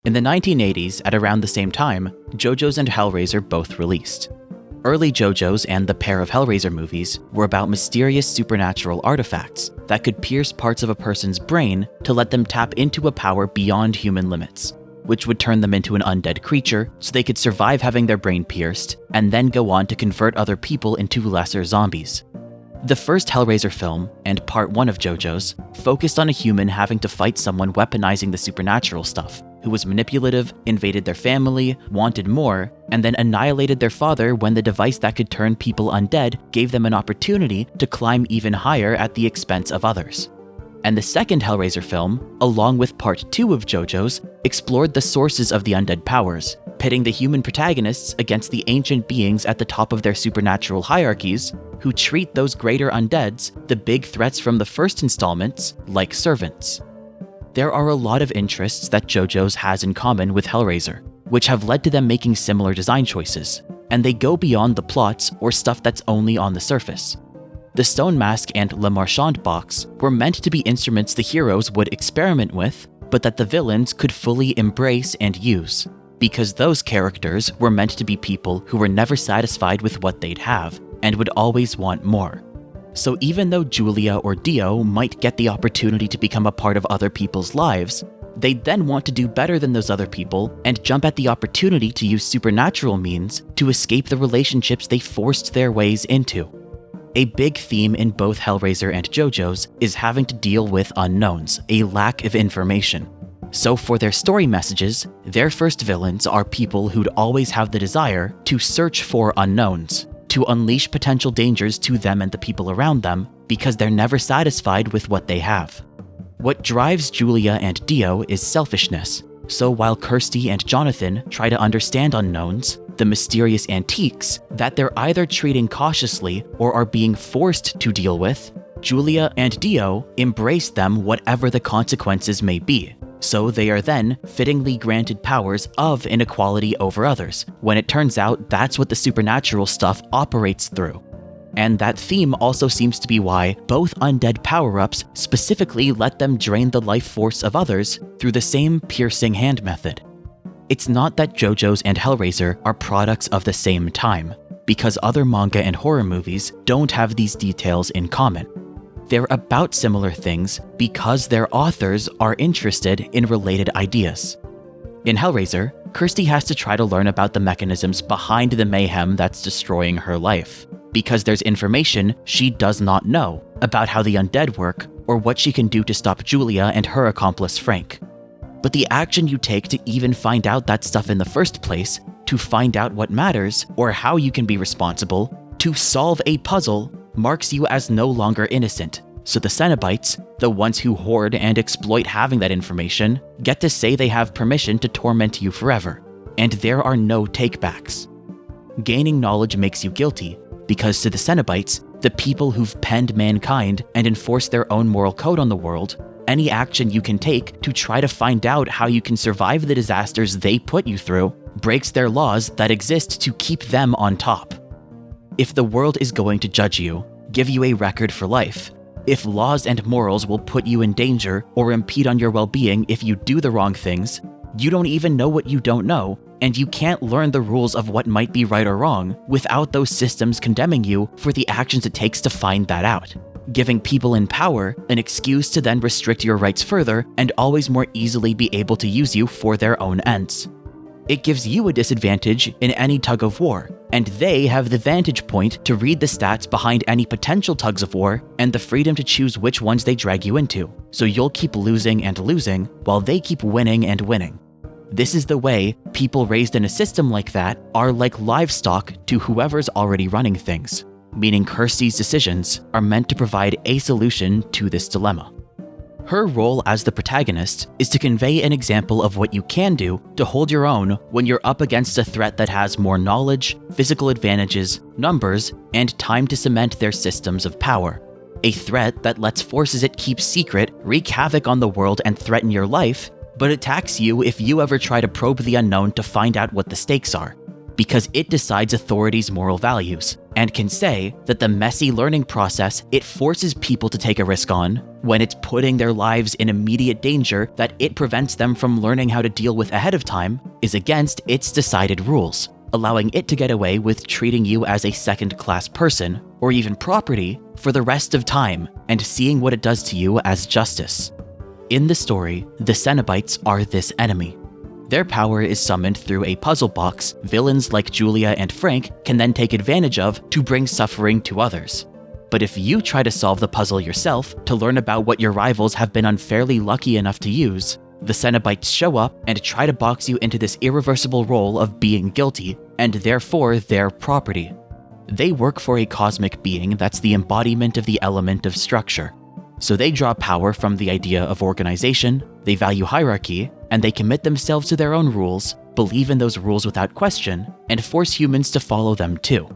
In the 1980s, at around the same time, JoJo's and Hellraiser both released. Early JoJo's and the pair of Hellraiser movies were about mysterious supernatural artifacts that could pierce parts of a person's brain to let them tap into a power beyond human limits, which would turn them into an undead creature so they could survive having their brain pierced and then go on to convert other people into lesser zombies. The first Hellraiser film, and part 1 of JoJo's, focused on a human having to fight someone weaponizing the supernatural stuff, who was manipulative, invaded their family, wanted more, and then annihilated their father when the device that could turn people undead gave them an opportunity to climb even higher at the expense of others. And the second Hellraiser film, along with part 2 of JoJo's, explored the sources of the undead powers, pitting the human protagonists against the ancient beings at the top of their supernatural hierarchies, who treat those greater undeads, the big threats from the first installments, like servants. There are a lot of interests that JoJo's has in common with Hellraiser, which have led to them making similar design choices, and they go beyond the plots or stuff that's only on the surface. The Stone Mask and Le Marchand box were meant to be instruments the heroes would experiment with, but that the villains could fully embrace and use, because those characters were meant to be people who were never satisfied with what they'd have, and would always want more. So even though Julia or Dio might get the opportunity to become a part of other people's lives, they'd then want to do better than those other people and jump at the opportunity to use supernatural means to escape the relationships they forced their ways into. A big theme in both Hellraiser and JoJo's is having to deal with unknowns, a lack of information. So for their story messages, their first villains are people who'd always have the desire to search for unknowns, to unleash potential dangers to them and the people around them because they're never satisfied with what they have. What drives Julia and Dio is selfishness, so while Kirsty and Jonathan try to understand unknowns, the mysterious antiques that they're either treating cautiously or are being forced to deal with, Julia and Dio embrace them whatever the consequences may be. So they are then fittingly granted powers of inequality over others, when it turns out that's what the supernatural stuff operates through. And that theme also seems to be why both undead power-ups specifically let them drain the life force of others through the same piercing hand method. It's not that JoJo's and Hellraiser are products of the same time, because other manga and horror movies don't have these details in common. They're about similar things because their authors are interested in related ideas. In Hellraiser, Kirsty has to try to learn about the mechanisms behind the mayhem that's destroying her life, because there's information she does not know about how the undead work or what she can do to stop Julia and her accomplice Frank. But the action you take to even find out that stuff in the first place, to find out what matters or how you can be responsible, to solve a puzzle, marks you as no longer innocent. So the Cenobites, the ones who hoard and exploit having that information, get to say they have permission to torment you forever, and there are no takebacks. Gaining knowledge makes you guilty, because to the Cenobites, the people who've penned mankind and enforced their own moral code on the world, any action you can take to try to find out how you can survive the disasters they put you through breaks their laws that exist to keep them on top. If the world is going to judge you, give you a record for life, if laws and morals will put you in danger or impede on your well-being if you do the wrong things, you don't even know what you don't know, and you can't learn the rules of what might be right or wrong without those systems condemning you for the actions it takes to find that out, giving people in power an excuse to then restrict your rights further and always more easily be able to use you for their own ends. It gives you a disadvantage in any tug of war, and they have the vantage point to read the stats behind any potential tugs of war and the freedom to choose which ones they drag you into, so you'll keep losing and losing while they keep winning and winning. This is the way people raised in a system like that are like livestock to whoever's already running things, meaning Kirsty's decisions are meant to provide a solution to this dilemma. Her role as the protagonist is to convey an example of what you can do to hold your own when you're up against a threat that has more knowledge, physical advantages, numbers, and time to cement their systems of power. A threat that lets forces it keep secret wreak havoc on the world and threaten your life, but attacks you if you ever try to probe the unknown to find out what the stakes are, because it decides authority's moral values, and can say that the messy learning process it forces people to take a risk on, when it's putting their lives in immediate danger that it prevents them from learning how to deal with ahead of time, is against its decided rules, allowing it to get away with treating you as a second-class person, or even property, for the rest of time, and seeing what it does to you as justice. In the story, the Cenobites are this enemy. Their power is summoned through a puzzle box villains like Julia and Frank can then take advantage of to bring suffering to others. But if you try to solve the puzzle yourself to learn about what your rivals have been unfairly lucky enough to use, the Cenobites show up and try to box you into this irreversible role of being guilty, and therefore their property. They work for a cosmic being that's the embodiment of the element of structure. So they draw power from the idea of organization, they value hierarchy, and they commit themselves to their own rules, believe in those rules without question, and force humans to follow them too.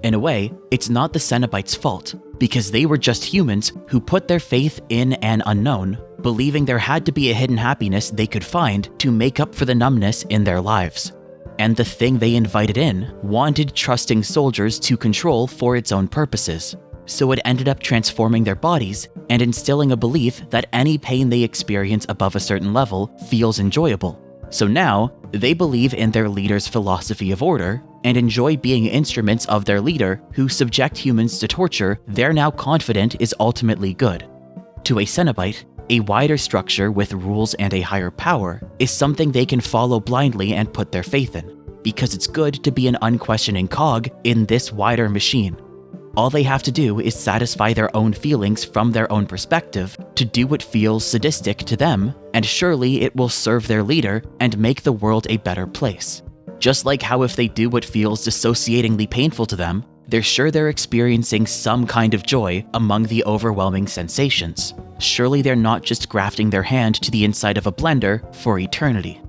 In a way, it's not the Cenobites' fault, because they were just humans who put their faith in an unknown, believing there had to be a hidden happiness they could find to make up for the numbness in their lives. And the thing they invited in wanted trusting soldiers to control for its own purposes. So it ended up transforming their bodies and instilling a belief that any pain they experience above a certain level feels enjoyable. So now, they believe in their leader's philosophy of order and enjoy being instruments of their leader who subject humans to torture they're now confident is ultimately good. To a Cenobite, a wider structure with rules and a higher power is something they can follow blindly and put their faith in, because it's good to be an unquestioning cog in this wider machine. All they have to do is satisfy their own feelings from their own perspective to do what feels sadistic to them, and surely it will serve their leader and make the world a better place. Just like how if they do what feels dissociatingly painful to them, they're sure they're experiencing some kind of joy among the overwhelming sensations. Surely they're not just grafting their hand to the inside of a blender for eternity.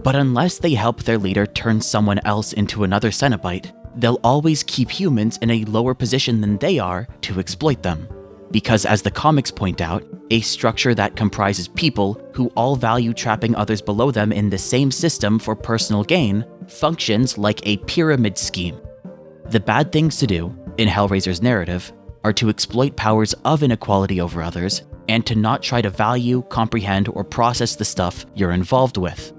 But unless they help their leader turn someone else into another Cenobite, they'll always keep humans in a lower position than they are to exploit them. Because as the comics point out, a structure that comprises people who all value trapping others below them in the same system for personal gain functions like a pyramid scheme. The bad things to do, in Hellraiser's narrative, are to exploit powers of inequality over others and to not try to value, comprehend, or process the stuff you're involved with.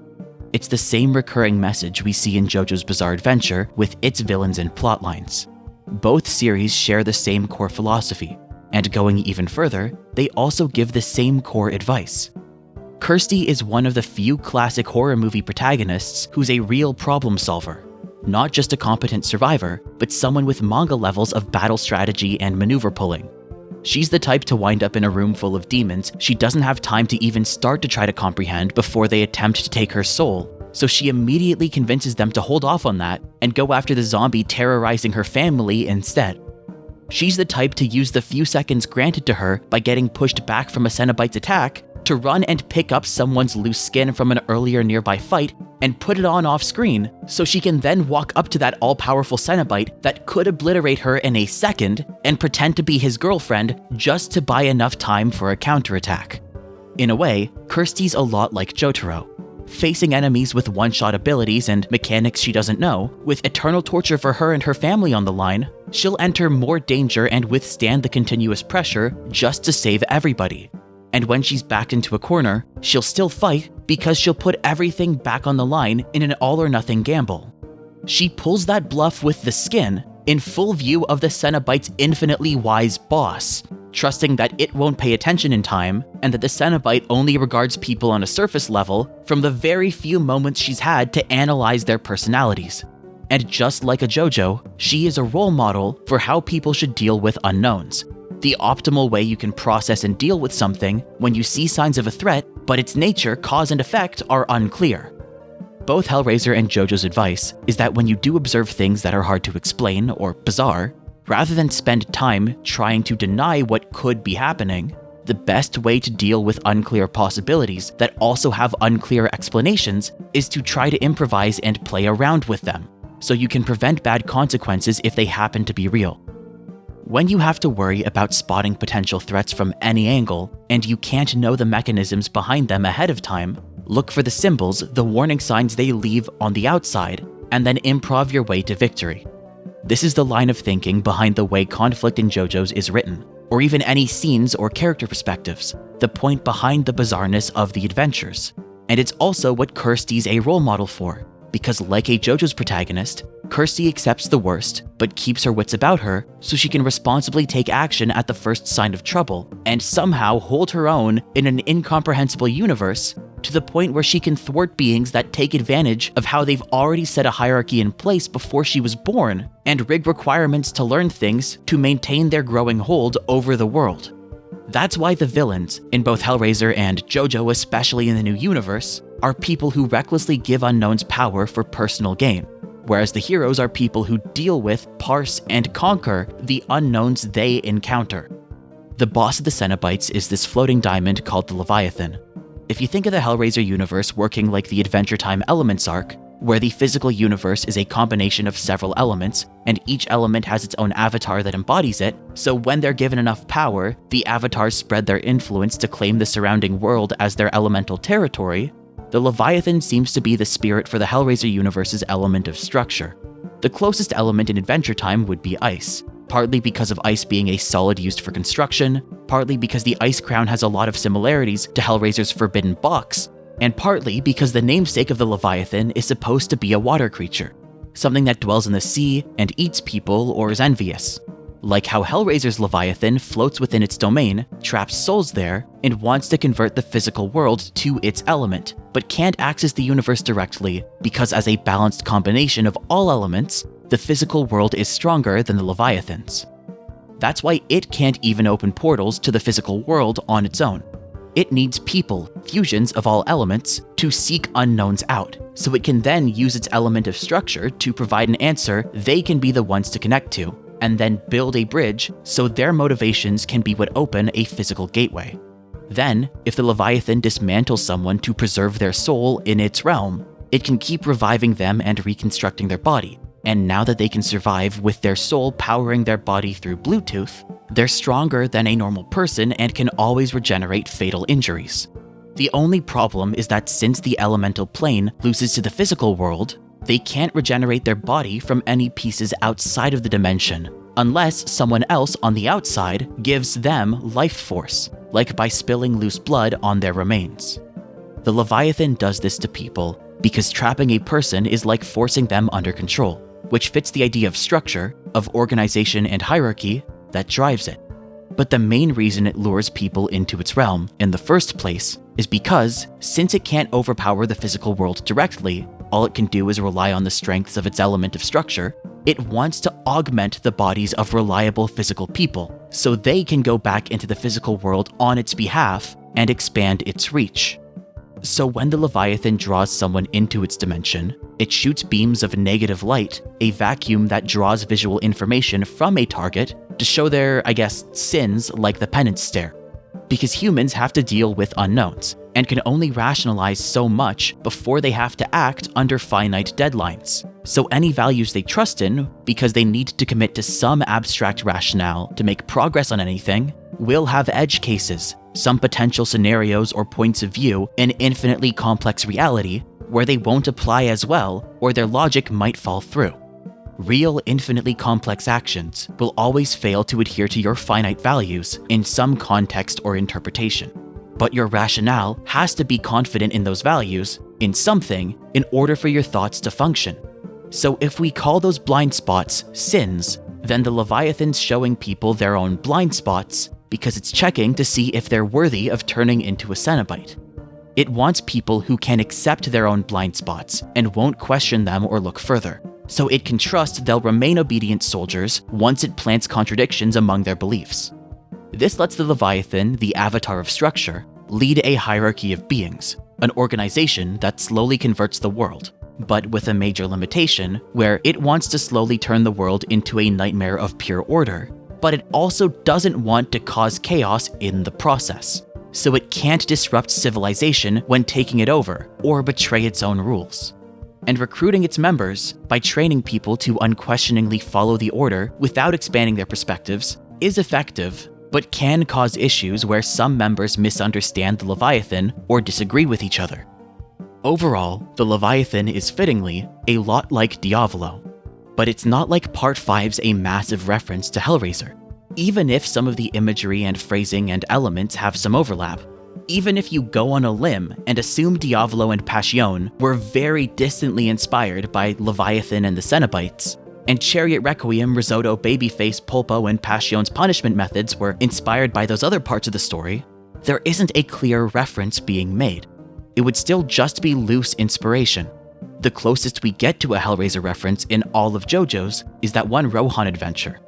It's the same recurring message we see in JoJo's Bizarre Adventure with its villains and plotlines. Both series share the same core philosophy, and going even further, they also give the same core advice. Kirsty is one of the few classic horror movie protagonists who's a real problem solver. Not just a competent survivor, but someone with manga levels of battle strategy and maneuver pulling. She's the type to wind up in a room full of demons she doesn't have time to even start to try to comprehend before they attempt to take her soul, so she immediately convinces them to hold off on that and go after the zombie terrorizing her family instead. She's the type to use the few seconds granted to her by getting pushed back from a Cenobite's attack to run and pick up someone's loose skin from an earlier nearby fight and put it on off-screen so she can then walk up to that all-powerful Cenobite that could obliterate her in a second and pretend to be his girlfriend just to buy enough time for a counterattack. In a way, Kirsty's a lot like Jotaro. Facing enemies with one-shot abilities and mechanics she doesn't know, with eternal torture for her and her family on the line, she'll enter more danger and withstand the continuous pressure just to save everybody. And when she's backed into a corner, she'll still fight because she'll put everything back on the line in an all-or-nothing gamble. She pulls that bluff with the skin in full view of the Cenobite's infinitely wise boss, trusting that it won't pay attention in time and that the Cenobite only regards people on a surface level from the very few moments she's had to analyze their personalities. And just like a Jojo, she is a role model for how people should deal with unknowns. The optimal way you can process and deal with something when you see signs of a threat, but its nature, cause, and effect are unclear. Both Hellraiser and JoJo's advice is that when you do observe things that are hard to explain or bizarre, rather than spend time trying to deny what could be happening, the best way to deal with unclear possibilities that also have unclear explanations is to try to improvise and play around with them, so you can prevent bad consequences if they happen to be real. When you have to worry about spotting potential threats from any angle, and you can't know the mechanisms behind them ahead of time, look for the symbols, the warning signs they leave on the outside, and then improv your way to victory. This is the line of thinking behind the way conflict in JoJo's is written, or even any scenes or character perspectives, the point behind the bizarreness of the adventures. And it's also what Kirsty's a role model for, because like a JoJo's protagonist, Kirsty accepts the worst, but keeps her wits about her so she can responsibly take action at the first sign of trouble, and somehow hold her own in an incomprehensible universe to the point where she can thwart beings that take advantage of how they've already set a hierarchy in place before she was born, and rig requirements to learn things to maintain their growing hold over the world. That's why the villains, in both Hellraiser and JoJo, especially in the new universe, are people who recklessly give unknowns power for personal gain, whereas the heroes are people who deal with, parse, and conquer the unknowns they encounter. The boss of the Cenobites is this floating diamond called the Leviathan. If you think of the Hellraiser universe working like the Adventure Time Elements arc, where the physical universe is a combination of several elements, and each element has its own avatar that embodies it, so when they're given enough power, the avatars spread their influence to claim the surrounding world as their elemental territory, the Leviathan seems to be the spirit for the Hellraiser universe's element of structure. The closest element in Adventure Time would be ice, partly because of ice being a solid used for construction, partly because the Ice Crown has a lot of similarities to Hellraiser's Forbidden Box, and partly because the namesake of the Leviathan is supposed to be a water creature, something that dwells in the sea and eats people or is envious. Like how Hellraiser's Leviathan floats within its domain, traps souls there, and wants to convert the physical world to its element, but can't access the universe directly because as a balanced combination of all elements, the physical world is stronger than the Leviathan's. That's why it can't even open portals to the physical world on its own. It needs people, fusions of all elements, to seek unknowns out, so it can then use its element of structure to provide an answer they can be the ones to connect to, and then build a bridge so their motivations can be what open a physical gateway. Then, if the Leviathan dismantles someone to preserve their soul in its realm, it can keep reviving them and reconstructing their body. And now that they can survive with their soul powering their body through Bluetooth, they're stronger than a normal person and can always regenerate fatal injuries. The only problem is that since the elemental plane loses to the physical world, they can't regenerate their body from any pieces outside of the dimension, unless someone else on the outside gives them life force, like by spilling loose blood on their remains. The Leviathan does this to people because trapping a person is like forcing them under control, which fits the idea of structure, of organization and hierarchy that drives it. But the main reason it lures people into its realm in the first place is because, since it can't overpower the physical world directly, all it can do is rely on the strengths of its element of structure, it wants to augment the bodies of reliable physical people, so they can go back into the physical world on its behalf and expand its reach. So when the Leviathan draws someone into its dimension, it shoots beams of negative light, a vacuum that draws visual information from a target to show their, sins like the penance stare. Because humans have to deal with unknowns, and can only rationalize so much before they have to act under finite deadlines. So any values they trust in, because they need to commit to some abstract rationale to make progress on anything, will have edge cases, some potential scenarios or points of view in infinitely complex reality where they won't apply as well or their logic might fall through. Real infinitely complex actions will always fail to adhere to your finite values in some context or interpretation. But your rationale has to be confident in those values, in something, in order for your thoughts to function. So if we call those blind spots sins, then the Leviathan's showing people their own blind spots because it's checking to see if they're worthy of turning into a Cenobite. It wants people who can accept their own blind spots and won't question them or look further, so it can trust they'll remain obedient soldiers once it plants contradictions among their beliefs. This lets the Leviathan, the avatar of structure, lead a hierarchy of beings, an organization that slowly converts the world, but with a major limitation where it wants to slowly turn the world into a nightmare of pure order, but it also doesn't want to cause chaos in the process, so it can't disrupt civilization when taking it over or betray its own rules. And recruiting its members by training people to unquestioningly follow the order without expanding their perspectives is effective, but can cause issues where some members misunderstand the Leviathan or disagree with each other. Overall, the Leviathan is fittingly a lot like Diavolo. But it's not like Part 5's a massive reference to Hellraiser. Even if some of the imagery and phrasing and elements have some overlap, even if you go on a limb and assume Diavolo and Passion were very distantly inspired by Leviathan and the Cenobites, and Chariot Requiem, Risotto, Babyface, Pulpo, and Passion's punishment methods were inspired by those other parts of the story, there isn't a clear reference being made. It would still just be loose inspiration. The closest we get to a Hellraiser reference in all of JoJo's is that one Rohan adventure.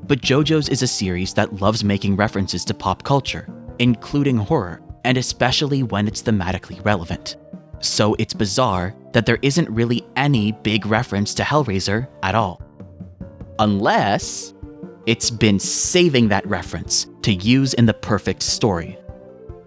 But JoJo's is a series that loves making references to pop culture, including horror, and especially when it's thematically relevant. So it's bizarre that there isn't really any big reference to Hellraiser at all. Unless it's been saving that reference to use in the perfect story.